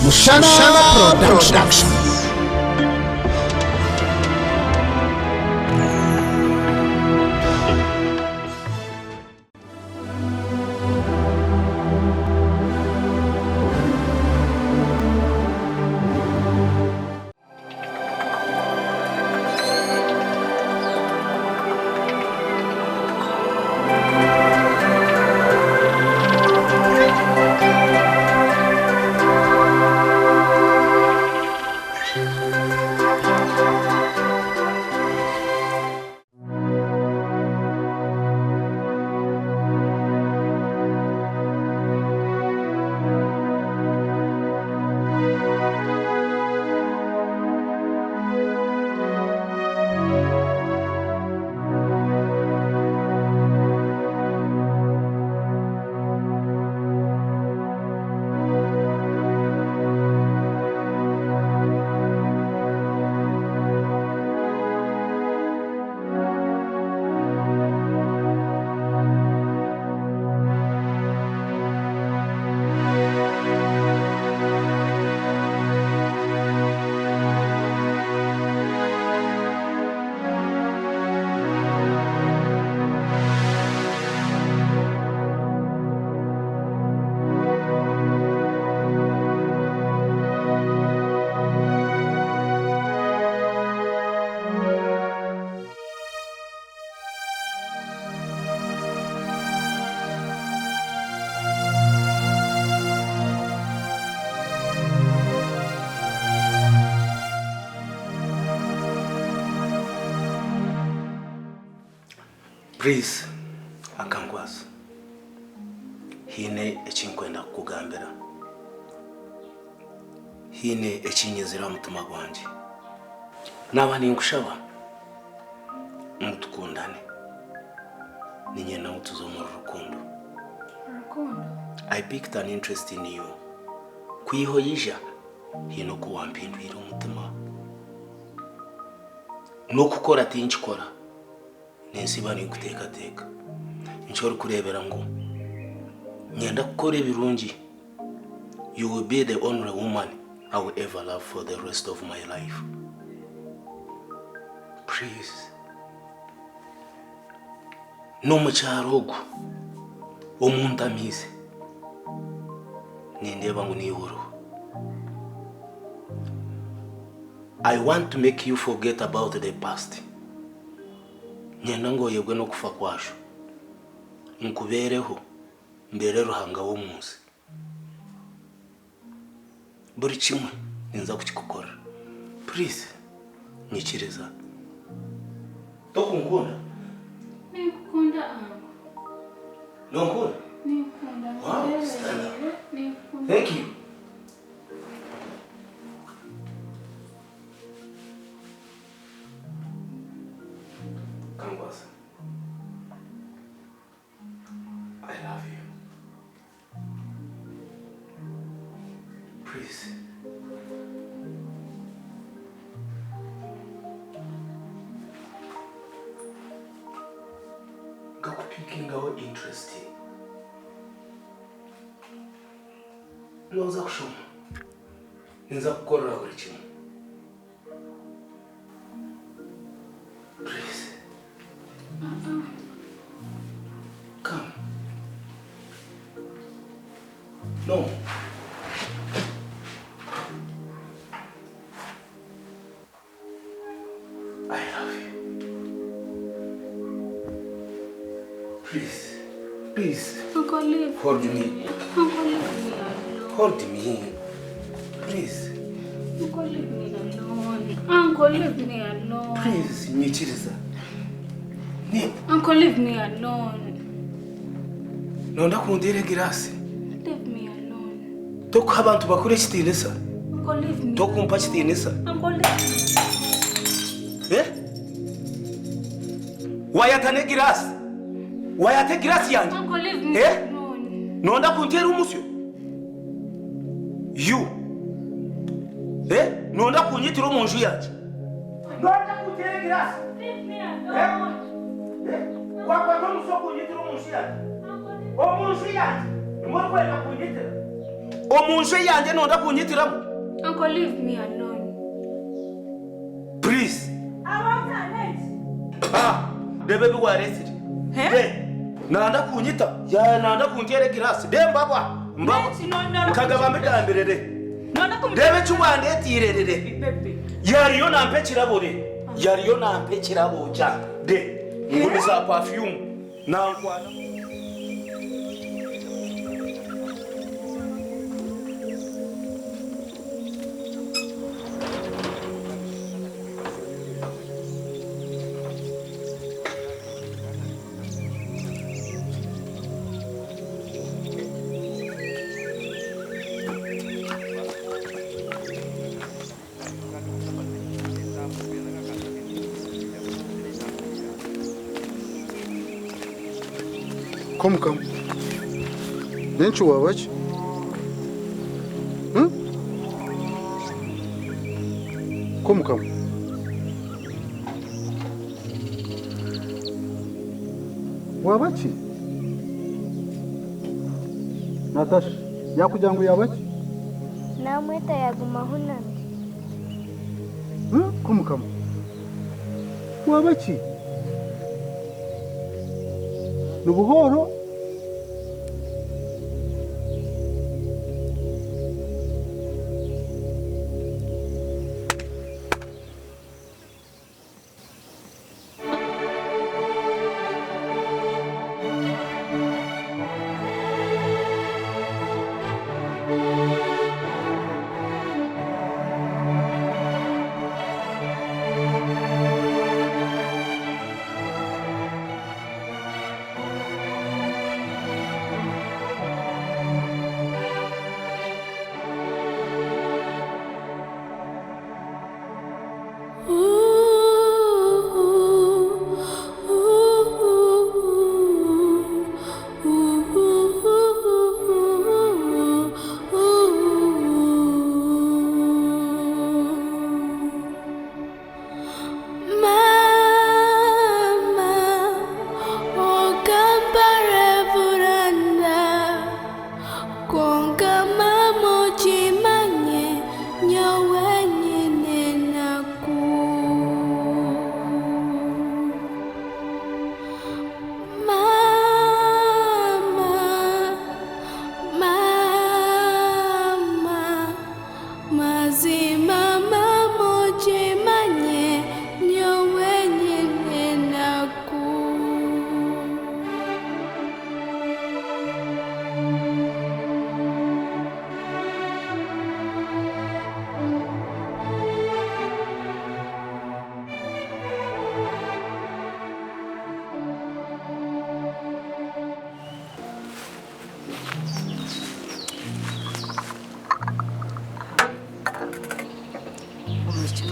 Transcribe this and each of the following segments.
Mushana Production. Please, akangwaza. Hine echinkwenda kugambira. Hine echinyezera mutima gwanje. Naba ninkushaba. Mutukundane. Ninye na utuzo mu rukundo. Rukundo? I picked an interest in you. Kuyihoyija hino kuwampindwira umutima. No kukora tinchikora. Nensiba ni kutekateka. Nchoro kurebera ngo nyenda kukora ebirungi. You will be the only woman I will ever love for the rest of my life. Please. No mucharogo omuntu amize. Nindeba ngo nihoro. I want to make you forget about the past. Nyenda ngo yebwe no kufa kwasho. Nkubereho mbere ruhanga wo munsi. Buri kimwe ninza kukikukora. Please, nyikiriza. Tokunkunda? Nikukunda angu. Nonkunda? Nikukunda. Wow, stand up. Nikukunda. Thank you. Kangwaza. I love you. Please. Picking our interest. Noza kushoma. Ninza kukora buri kimwe. Please. Come. No. I love you. Please. Please. Uncle, leave. Hold me. Uncle, leave me alone. Hold me. Please. Uncle, leave me alone. Uncle, leave me alone. Please, nyikiriza. Uncle, leave me alone. Nonda kundire girasi. Leave me alone. Toku abantu bakure Ekitinisa. Uncle, leave me. Toku mpa Ekitinisa. Uncle, leave me. Wayatane girasi. Wayate girasi yanje. Uncle, leave me alone. Nonda kuntera umusyo. You. Nonda kunyitira mu nju yanje. Nonda kuntera girasi. Leave me alone. Kwa muso kunyitira mu nju yanje. O mu nju yanje. Imwe kwenda kunyitira. Omunje yanjye nonda kunyitiramo. Uncle, leave me alone. Please. The baby was arrested. Nanda kunyita. Ya nanda kunjere girasi. De mbaba. Mbaba. Kagaba mbidambirere. Debe chubande tirerere. Yariyo nampe kirabore. Yariyo nampe kiraboja. De. Nguni za perfume. Nankwana. Come. Nenchu wabachi? Come. Wabachi? Natasha, yakugira ngo yabachi? Namweta yaguma hunandi. Come. Wabachi? Nubuhoro?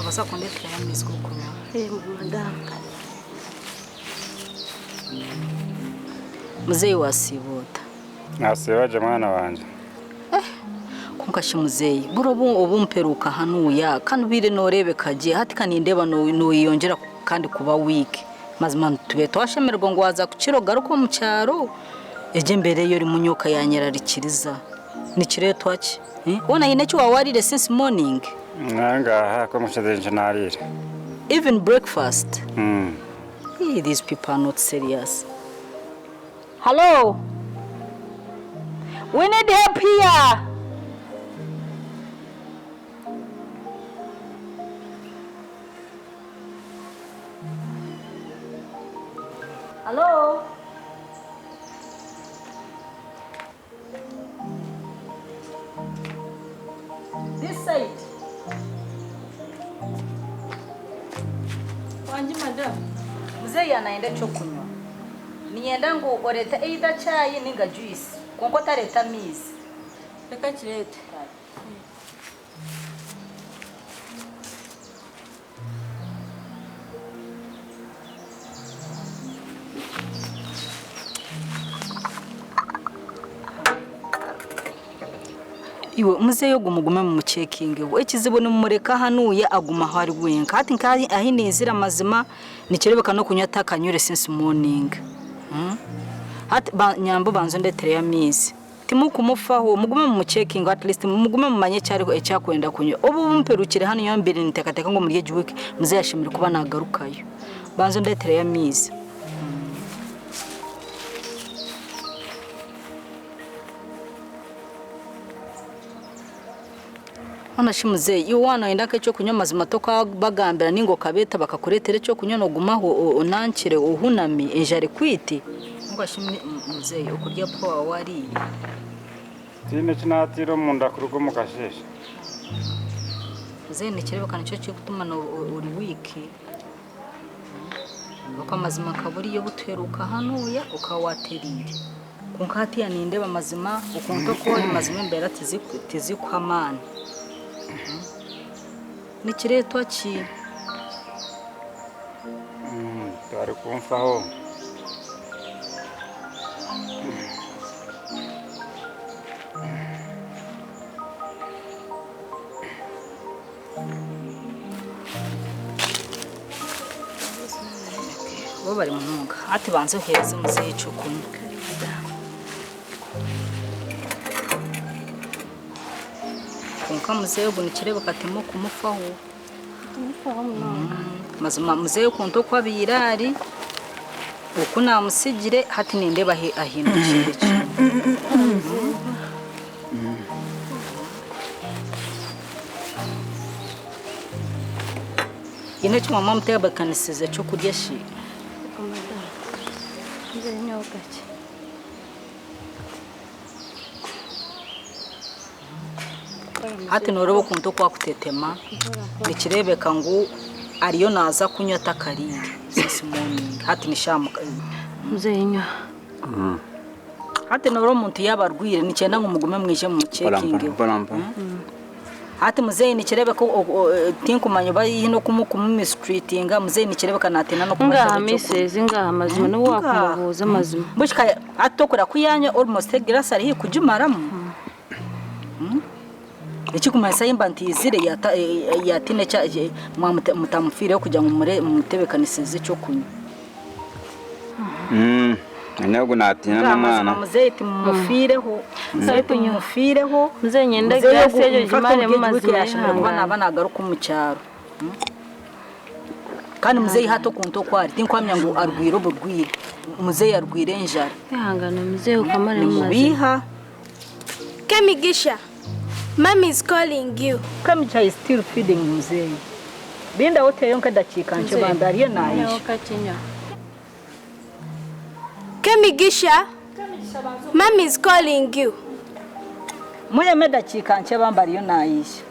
Basa kondekera ya mizi kukunywa. Madam. Muzeyi wasibuta. Nasibaje mwana wanje. Kunkashi muzeyi. Burobu obumperuka hanuya kanubire norebe kaje hati kanindeba no yongera kandi kuba week. Mazima tube twashemerwa ngo waza kuciro garuko mu cyaro. Eje mbere yo ri munyoka yanyararikiriza. Ni kire twaki? Wona yine cyo wawarire since morning. Nanga ko mushadenje narire. Even breakfast. These people are not serious. Hello. We need help here. Hello. This side. Wanji madam. Muzeyi anaenda cyo kunywa. Niyenda ngo oreta either chai ninga juice. Konko tareta mizi. Reka kirete. Iwe muzeyo gumugume mu checking we ekizibone mumureka hanuye aguma hari wenka hati nkari ahinezira mazima nikirebeka no kunywa takanyure since morning hati nyambo banzo ndetere ya mizi timukumufaho mugume mu checking at least mugume mumanye cyari cyakwenda kunyo ubu bumperukire hano yombere nitekateka ngo muri wiki muzayashimira kuba nagarukayo banzo ndetere ya mizi Anashimuze yuwana indake cyo kunywa mazima to bagambira ningo kabeta bakakuretere cyo kunywa no gumaho unankire uhunami ejare kwiti ngashimye muzeyi ukurya po wari Tine kinatiro munda kurugo mukasheshe muzeyi nikireba kana cyo gutuma no uri wiki uko mazima kaburi yo butweruka hanuya ukawaterire kunkati ya ninde bamazima ukunto ko mazima imbere tizikwamana nikiretwa ki twari kumfaho bo bari mununga ati banze heze muzeyi cukunya kunka muzeyi ubu nikireba katimo kumufaho mazima muzeyi kunto kwa birari uko namusigire hati ninde bahindukire ine cyo mama mutega bakanisize cyo kurya shi hati norobo kunto kwa kutetema nikirebeka ngo ariyo naza kunyota karire sisi morning hati nishamuka muzeyinywa hati noro muntu yabarwire nicenda ngo mugume mwije mu checking hati muzeyi nikirebe ko tinkumanyo bari no kumukumu streetinga muzeyi nikirebe natina no ngaha misezi ngaha mazima no wakumubuza mazima bushika atokora kuyanya almost glass ari kujumaramu ikikumasa imbantizire yatine cha mutamufire kujya mu mutebekanisize cyo kunywa Nego natina n'umwana muzeyi mumufireho muzeyi mumufireho muzeyi nyenda glass yo jimane mu mazima bana banagaruka mu cyaro kandi muzeyi hato kunto kwari tinkwamya ngo arwiro burwire muzeyi arwire njara ihangana muzeyi ukamare mu mazima biha Kemigisha, Mommy is calling you. Kamicha is still feeding muzeyi binda wote yonka dakika nche bandariye nayo Kemigisha, Mommy is calling you. Moya medakika nche bambariyo nayisha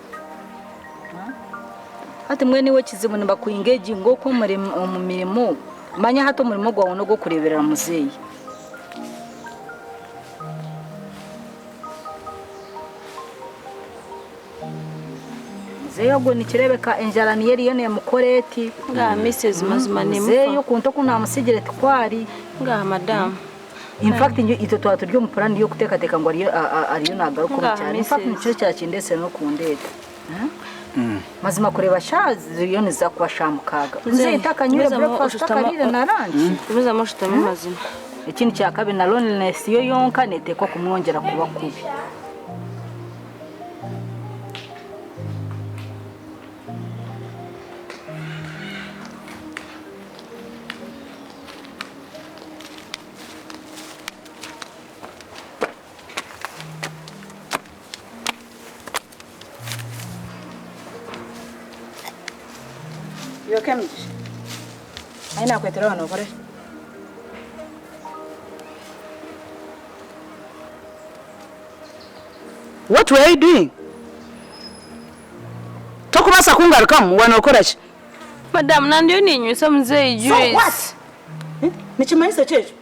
hati mwe niwe kizibu nimba kuingeji ngo ko muri mu mirimo manya hato murimo gwawo no go kureberera muzeyi zeyo go nikirebeka enjarani yeri yone mukoreti ngaha misezi mazima ni zeyo kunto kuna musigire twari ngaha madam in fact ito twato ryo mupurani yo kutekateka ngo ariyo nagaruka cyane in fact nicyo cyakindese no kundeta mazima kureba shazi yone za kwa shamukaga muzeyi takanyure breakfast akarire na lunch tubuza mushitame mazima ikindi cyakabe na loneliness yo yonka netekwa kumwongera kuba kubi Yo Kemigisha aina kwetera hano kore What were you doing? Tokubasa kungarukamu wanokorachi madam nandiyo ninyusa muzeyi juice So what? Nichimaisa checho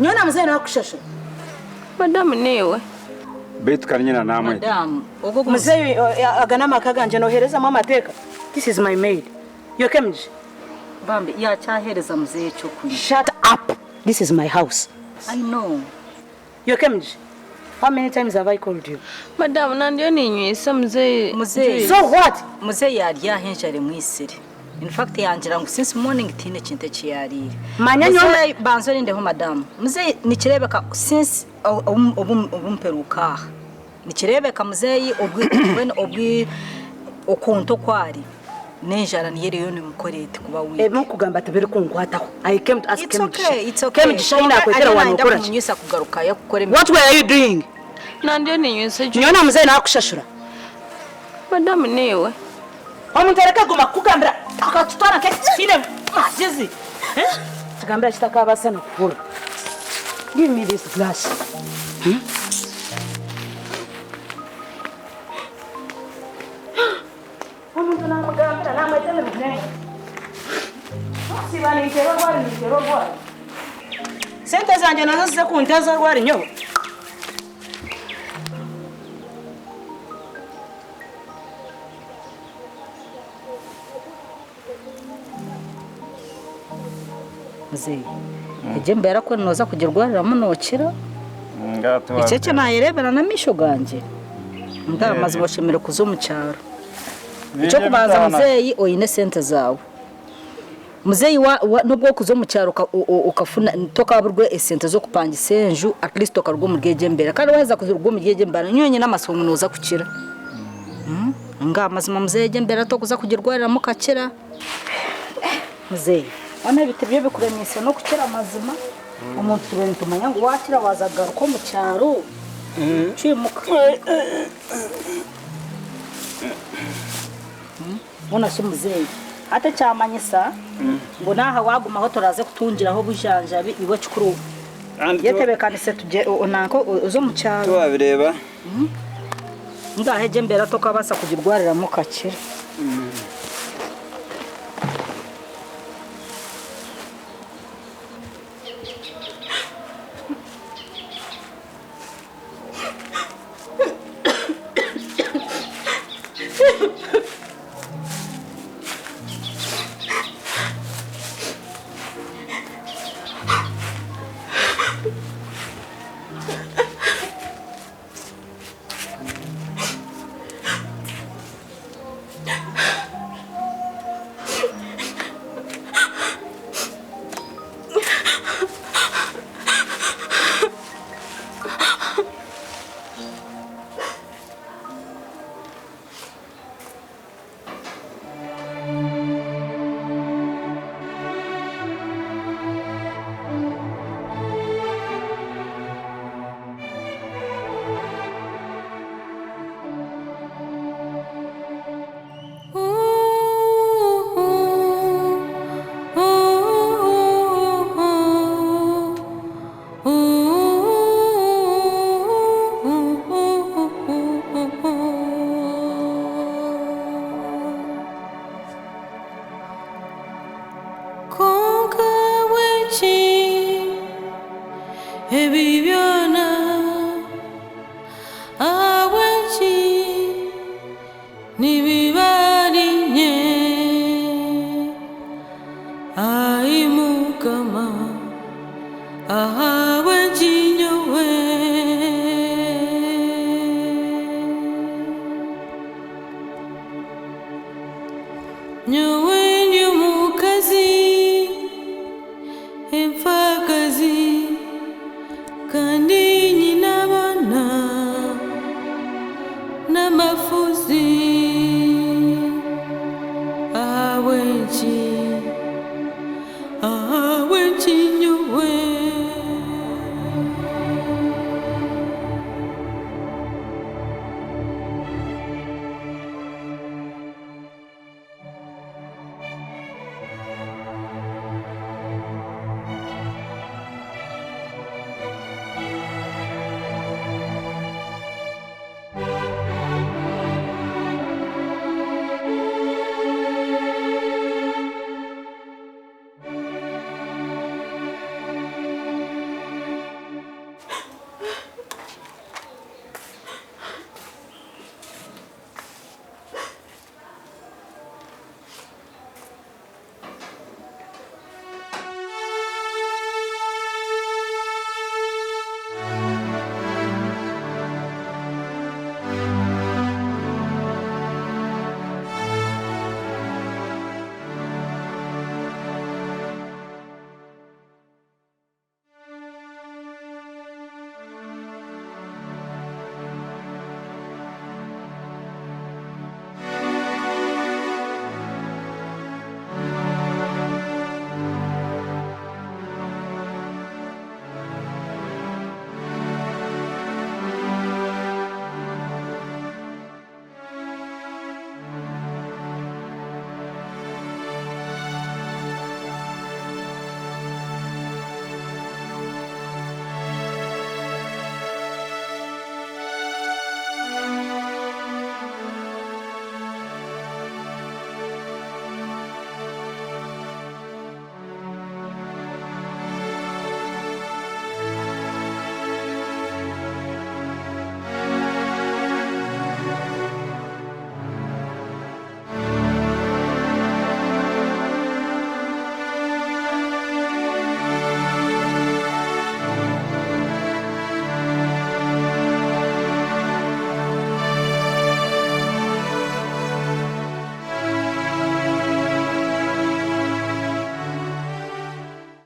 Nyona muzeyi nakushasha madam niwe Betu kanyina namwe Madam muzeyi aganama kaganje nohereza mu amateka This is my maid Yo Kemigisha Bambi ya cyahereza muzeyi cyo kunywa Shut up This is my house I know Yo Kemigisha How many times have I called you? madam nandiyo ninyusa muzeyi So what? Muzeyi yari yahenjare mwisiri In fact yangira ngo since morning tine kinte kiyarire. Manya nyoma banzo nindeho madam. Muzeyi nikirebeka since obumperuka. Nikirebeka muzeyi obwi okonto kwari. Nenjara niyere yone mukorete kuba wi. Ebe kugamba tubere kunkwataho. I came to ask him. It's okay. Came to shine akwetera wanukora. Munyisa kugaruka yakukore. What were you doing? Nandiyo ninyuse ju. Nyona muzeyi nakushashura. Madam niwe. Omuntu areka goma kugambira akatutana ke fine magezi. Tugambira kitaka abasana kukura. Give me this glass. Omuntu namugambira namwetele mugene. Sibani ntero bwari. Sente zanje nazo zize kuntaza rwari nyo. Muzeyi eje mbera ko noza kugirwarira munokira icece nayerebera na misho ganje ndamaze bashemere kuzo mu cyaro icyo kubanza muzeyi oyine sente zawe muzeyi nubwo kuzo mu cyaro ukafuna tokaburwe esente zo kupanga isenju at least tokarwo mu rwege mbera kandi waheza kuzurwo mu rwege mbera nyonye n'amasomo noza kukira ngamaze muzeyi mbera to kuza kugirwarira mukakira muzeyi Ana bitebye bikuremise no kukira amazima umuntu tubene tumanya ngo wakira wazagara ko mu cyaro cimuka Bona se muzeyi ate cyamanyisa ngo naha waguma aho turaze kutungiraho bujanja iwe cikuru yetebekanise tuje onako uzo mu cyaro tubabireba ndaheje mbera to kabasa kugirwarira mu kakira Kyomukazi, empakazi, kandi